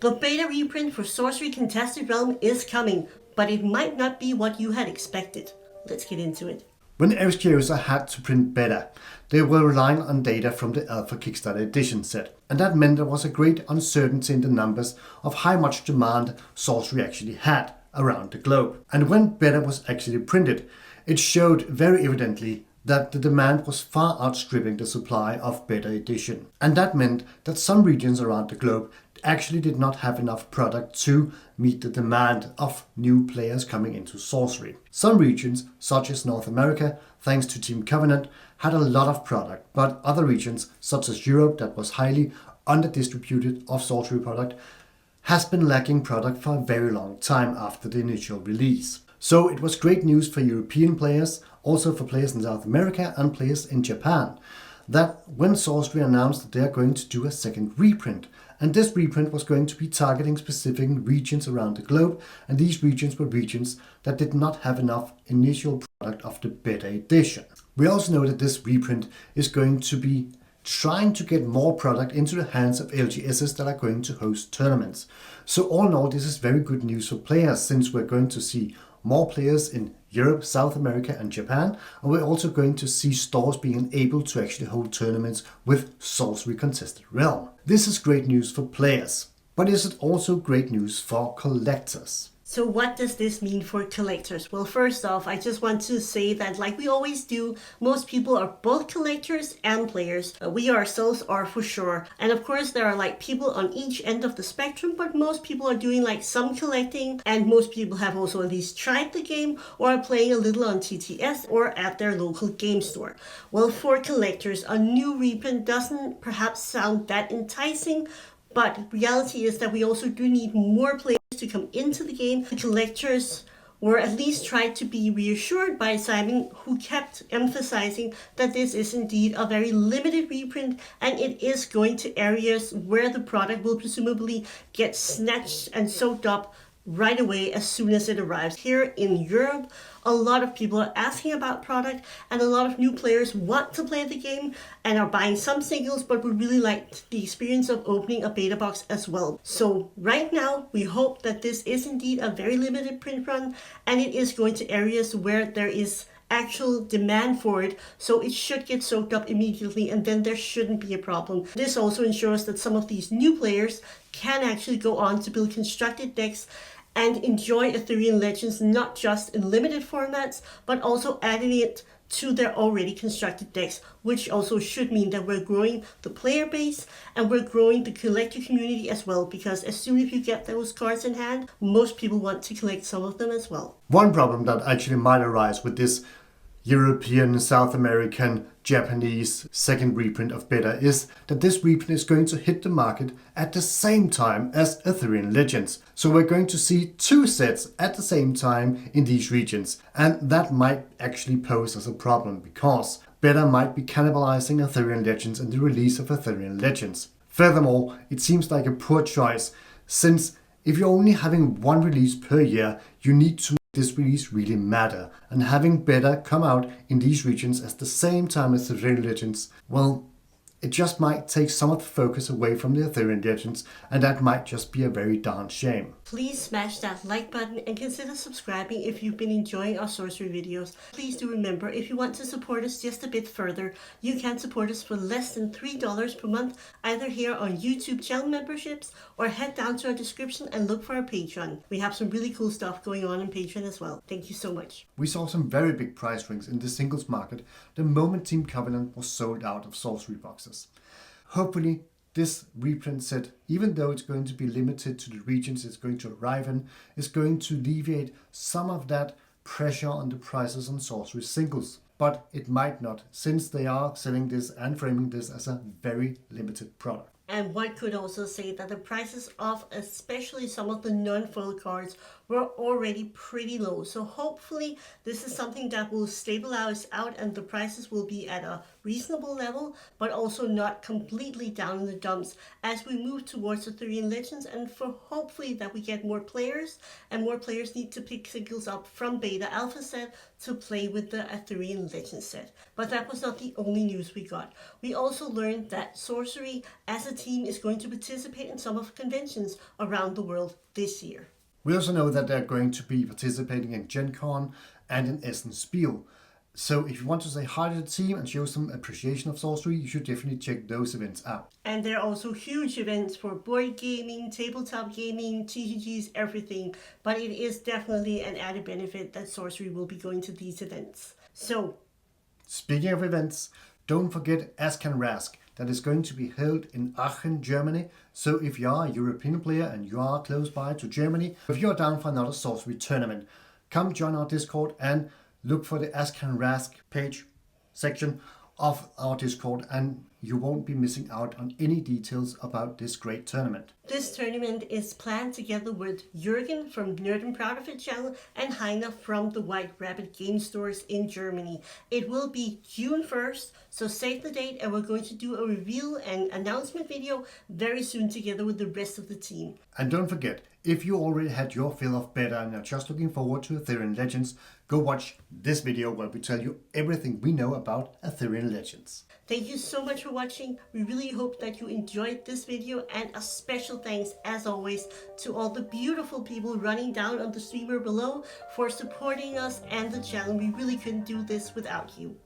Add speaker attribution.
Speaker 1: The beta reprint for Sorcery Contested Realm is coming, but it might not be what you had expected. Let's get into it.
Speaker 2: When SGUs had to print beta, they were relying on data from the Alpha Kickstarter edition set, and that meant there was a great uncertainty in the numbers of how much demand Sorcery actually had around the globe. And when beta was actually printed, it showed very evidently that the demand was far outstripping the supply of beta edition. And that meant that some regions around the globe actually did not have enough product to meet the demand of new players coming into Sorcery. Some regions, such as North America, thanks to Team Covenant, had a lot of product, but other regions, such as Europe, that was highly under-distributed of Sorcery product, has been lacking product for a very long time after the initial release. So it was great news for European players, also for players in South America and players in Japan, that when Sorcery announced that they are going to do a second reprint, and this reprint was going to be targeting specific regions around the globe, and these regions were regions that did not have enough initial product of the beta edition. We also know that this reprint is going to be trying to get more product into the hands of LGSs that are going to host tournaments. So all in all, this is very good news for players, since we're going to see more players in Europe, South America and Japan, and we're also going to see stores being able to actually hold tournaments with Sorcery Contested Realm. This is great news for players, but is it also great news for collectors?
Speaker 1: So what does this mean for collectors? Well, first off, I just want to say that, like we always do, most people are both collectors and players. We ourselves are for sure. And of course, there are people on each end of the spectrum, but most people are doing some collecting, and most people have also at least tried the game or are playing a little on TTS or at their local game store. Well, for collectors, a new reprint doesn't perhaps sound that enticing, but reality is that we also do need more players to come into the game. The collectors were at least tried to be reassured by Simon, who kept emphasizing that this is indeed a very limited reprint, and it is going to areas where the product will presumably get snatched and soaked up right away as soon as it arrives. Here in Europe, a lot of people are asking about product, and a lot of new players want to play the game and are buying some singles, but would really like the experience of opening a beta box as well. So right now, we hope that this is indeed a very limited print run, and it is going to areas where there is actual demand for it, so it should get soaked up immediately, and then there shouldn't be a problem. This also ensures that some of these new players can actually go on to build constructed decks and enjoy Arthurian Legends, not just in limited formats, but also adding it to their already constructed decks, which also should mean that we're growing the player base and we're growing the collector community as well, because as soon as you get those cards in hand, most people want to collect some of them as well.
Speaker 2: One problem that actually might arise with this European, South American, Japanese second reprint of beta is that this reprint is going to hit the market at the same time as Arthurian Legends. So we're going to see two sets at the same time in these regions, and that might actually pose as a problem, because beta might be cannibalizing Arthurian Legends and the release of Arthurian Legends. Furthermore, it seems like a poor choice, since if you're only having one release per year, you need to this release really matter, and having beta come out in these regions at the same time as the Arthurian Legends, well, it just might take some of the focus away from the Arthurian Legends, and that might just be a very darn shame.
Speaker 1: Please smash that like button and consider subscribing if you've been enjoying our sorcery videos. Please do remember, if you want to support us just a bit further, you can support us for less than $3 per month, either here on YouTube channel memberships, or head down to our description and look for our Patreon. We have some really cool stuff going on Patreon as well. Thank you so much.
Speaker 2: We saw some very big price swings in the singles market the moment Team Covenant was sold out of sorcery boxes. Hopefully this reprint set, even though it's going to be limited to the regions it's going to arrive in, is going to alleviate some of that pressure on the prices on sorcery singles. But it might not, since they are selling this and framing this as a very limited product.
Speaker 1: And one could also say that the prices of especially some of the non-foil cards were already pretty low. So hopefully this is something that will stabilize out and the prices will be at a reasonable level, but also not completely down in the dumps as we move towards Arthurian Legends, and for hopefully that we get more players, and more players need to pick singles up from Beta Alpha set to play with the Ethereum Legends set. But that was not the only news we got. We also learned that Sorcery as a team is going to participate in some of the conventions around the world this year.
Speaker 2: We also know that they're going to be participating in Gen Con and in Essen Spiel. So if you want to say hi to the team and show some appreciation of Sorcery, you should definitely check those events out.
Speaker 1: And there are also huge events for board gaming, tabletop gaming, TCGs, everything. But it is definitely an added benefit that Sorcery will be going to these events. So,
Speaker 2: speaking of events, don't forget Ask and Rask. That is going to be held in Aachen, Germany. So if you are a European player and you are close by to Germany, if you're down for another Sorcery tournament, come join our Discord and look for the Ask and Rask page section of our Discord, and you won't be missing out on any details about this great tournament.
Speaker 1: This tournament is planned together with Jürgen from Nerd and Proud of It channel and Heiner from the White Rabbit game stores in Germany. It will be June 1st, so save the date, and we're going to do a reveal and announcement video very soon together with the rest of the team.
Speaker 2: And don't forget, if you already had your fill of beta and are just looking forward to Ethereum Legends, go watch this video where we tell you everything we know about Ethereum Legends.
Speaker 1: Thank you so much for watching. We really hope that you enjoyed this video, and a special thanks as always to all the beautiful people running down on the streamer below for supporting us and the channel. We really couldn't do this without you.